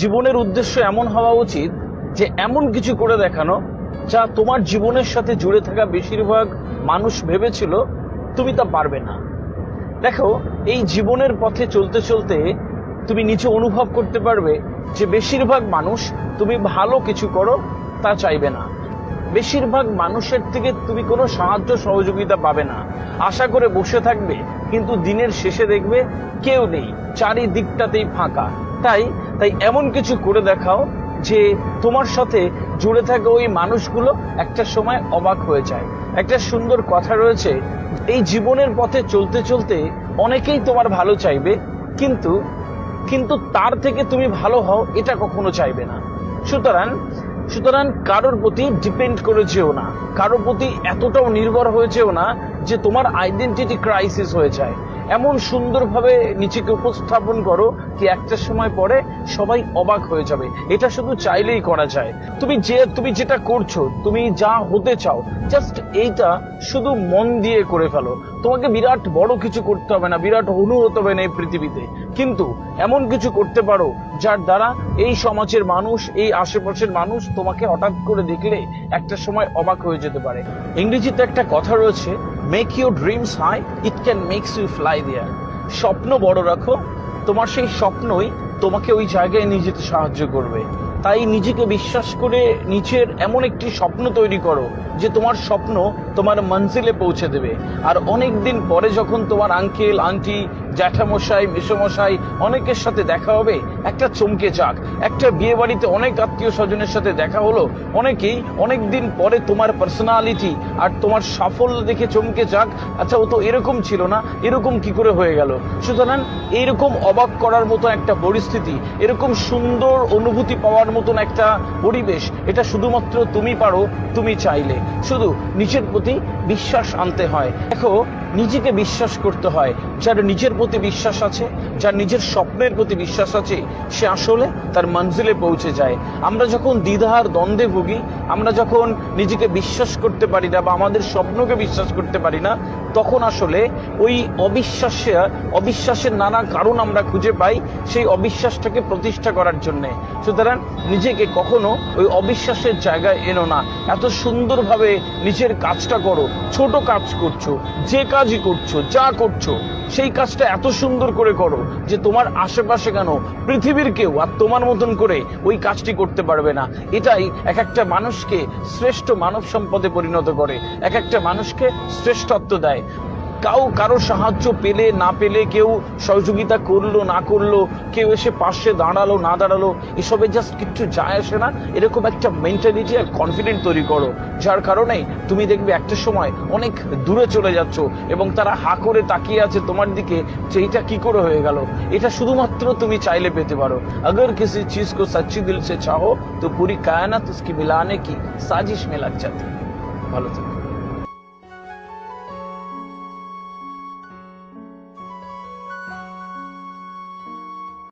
জীবনের উদ্দেশ্য এমন হওয়া উচিত যে এমন কিছু করে দেখানো যা তোমার জীবনের সাথে জুড়ে থাকা বেশিরভাগ মানুষ ভেবেছিল তুমি তা পারবে না। দেখো, এই জীবনের পথে চলতে চলতে তুমি নিজে অনুভব করতে পারবে যে বেশিরভাগ মানুষ তুমি ভালো কিছু করো তা চাইবে না। বেশিরভাগ মানুষের থেকে তুমি কোনো সাহায্য সহযোগিতা পাবে না, আশা করে বসে থাকবে, কিন্তু দিনের শেষে দেখবে কেউ নেই, চারিদিকটাতেই ফাঁকা। তাই এমন কিছু করে দেখাও যে তোমার সাথে জুড়ে থাকা ওই মানুষগুলো একটা সময় অবাক হয়ে যায়। একটা সুন্দর কথা রয়েছে, এই জীবনের পথে চলতে চলতে অনেকেই তোমার ভালো চাইবে, কিন্তু তার থেকে তুমি ভালো হও এটা কখনো চাইবে না। সুতরাং কারোর প্রতি ডিপেন্ড করে যেও না, কারোর প্রতি এতটাও নির্ভর হয়ে যেও না যে তোমার আইডেন্টিটি ক্রাইসিস হয়ে যায়। এমন সুন্দরভাবে নিজেকে উপস্থাপন করো কি একটা সময় পরে সবাই অবাক হয়ে যাবে। এটা শুধু চাইলেই করা যায়। তুমি যেটা করছো, তুমি যা হতে চাও, জাস্ট এইটা শুধু মন দিয়ে করে ফেলো। তোমাকে বিরাট বড় কিছু করতে হবে না, বিরাট হনু হতে হবে না এই পৃথিবীতে, কিন্তু এমন কিছু করতে পারো যার দ্বারা এই সমাজের মানুষ, এই আশেপাশের মানুষ তোমাকে হঠাৎ করে দেখলে একটা সময় অবাক হয়ে যেতে পারে। ইংরেজিতে একটা কথা রয়েছে, make your dreams high, it can makes you fly there. স্বপ্ন বড় রাখো, তোমার সেই স্বপ্নই তোমাকে ওই জায়গায় নিয়ে যেতে সাহায্য করবে। তাই নিজেকে বিশ্বাস করে নিজের এমন একটি স্বপ্ন তৈরি করো যে তোমার স্বপ্ন তোমার মঞ্জিলে পৌঁছে দেবে। আর অনেক দিন পরে যখন তোমার আঙ্কেল, আন্টি, জ্যাঠামশাই, মেসোমশাই অনেকের সাথে দেখা হবে, একটা চমকে যাক। একটা বিয়ে বাড়িতে অনেক আত্মীয় স্বজনের সাথে দেখা হলো, অনেকেই অনেক দিন পরে তোমার পার্সোনালিটি আর তোমার সাফল্য দেখে চমকে যাক, আচ্ছা ও তো এরকম ছিল না, এরকম কি করে হয়ে গেল। সুতরাং এইরকম অবাক করার মতো একটা পরিস্থিতি, এরকম সুন্দর অনুভূতি পাওয়ার মতন একটা পরিবেশ, এটা শুধুমাত্র তুমি পারো, তুমি চাইলে। শুধু নিজের প্রতি বিশ্বাস আনতে হয়। দেখো, নিজেকে বিশ্বাস করতে হয়। যার নিজের প্রতি বিশ্বাস আছে, যার নিজের স্বপ্নের প্রতি বিশ্বাস আছে, সে আসলে তার মঞ্জিলে পৌঁছে যায়। আমরা যখন দ্বিধার দ্বন্দ্বে ভুগি, আমরা যখন নিজেকে বিশ্বাস করতে পারি না বা আমাদের স্বপ্নকে বিশ্বাস করতে পারি না, তখন আসলে ওই অবিশ্বাসের নানা কারণ আমরা খুঁজে পাই সেই অবিশ্বাসটাকে প্রতিষ্ঠা করার জন্যে। সুতরাং নিজেকে কখনো ওই অবিশ্বাসের জায়গায় এনো না। এত সুন্দরভাবে নিজের কাজটা করো। ছোট কাজ করছো, যে কাজই করছো, যা করছো, সেই কাজটা এত সুন্দর করে করো যে তোমার আশেপাশে কেন পৃথিবীর কেউ আর তোমার মতন করে ওই কাজটি করতে পারবে না। এটাই এক একটা মানুষকে শ্রেষ্ঠ মানব সম্পদে পরিণত করে, এক একটা মানুষকে শ্রেষ্ঠত্ব দেয়। কারো সাহায্য পেলে না পেলে, কেউ সহযোগিতা করলো না করলো, কেউ এসে পাশে দাঁড়ালো না দাঁড়ালো, এসবে জাস্ট কিচ্ছু যায় আসে না। এরকম একটা মেন্টালিটি আর কনফিডেন্ট তৈরি করো, যার কারণে তুমি দেখবে একটা সময় অনেক দূরে চলে যাচ্ছ এবং তারা হা করে তাকিয়ে আছে তোমার দিকে যে এটা কি করে হয়ে গেল। এটা শুধুমাত্র তুমি চাইলে পেতে পারো। अगर किसी चीज को सच्ची दिल से चाहो तो पूरी कायनात उसकी मिलाने की साजिश में लग जाती है। ভালো থেকো।